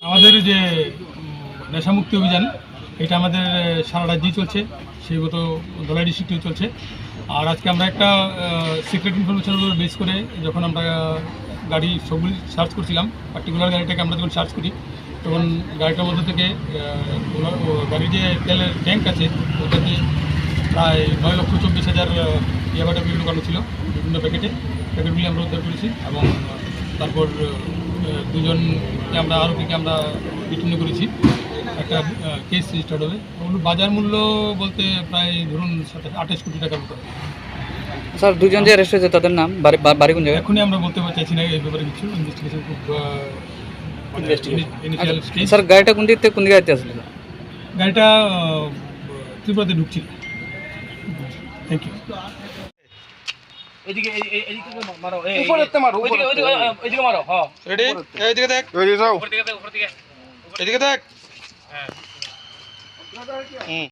আমাদের যে নেশামুক্তি অভিযান এটা আমাদের সারা রাজ্যেই চলছে, সেইগত ধলাই ডিস্ট্রিক্টেও চলছে। আর আজকে আমরা একটা সিক্রেট ইনফরমেশনের উপর বেস করে যখন আমরা গাড়ি সবগুলি সার্চ করছিলাম, পার্টিকুলার গাড়িটাকে আমরা যখন সার্চ করি তখন গাড়িটার মধ্যে থেকে গাড়ির যে তেলের ট্যাঙ্ক আছে ওটাতে প্রায় 9,24,000 ইয়াবাটা বিল ঢোকানো ছিল বিভিন্ন প্যাকেটগুলি আমরা উদ্ধার করেছি। এবং তারপর দুজনকে আমরা আরোপীকে আমরা বিচ্ছিন্ন করেছি। একটা কেস রেজিস্টার্ড হবে। ওগুলো বাজার মূল্য বলতে প্রায় ধরুন 28 কোটি টাকার মতো। স্যার দুজন যে অ্যারেস্ট হয়েছে তাদের নাম বাড়ি কোন জায়গায় এখনই আমরা বলতে চাইছি না এই ব্যাপারে কিছু। ইনভেস্টিগেশন খুব ইনিশিয়াল স্টেজ। স্যার গাড়িটা কোন দিক থেকে কোন দিকে আসলে? গাড়িটা ত্রিপুরাতে ঢুকছিল। Thank you. এদিকে মারো, উপরেতে মারো, ওইদিকে মারো। হ্যাঁ রেডি? এইদিকে দেখ, উপর দিকে এদিকে দেখ। হ্যাঁ।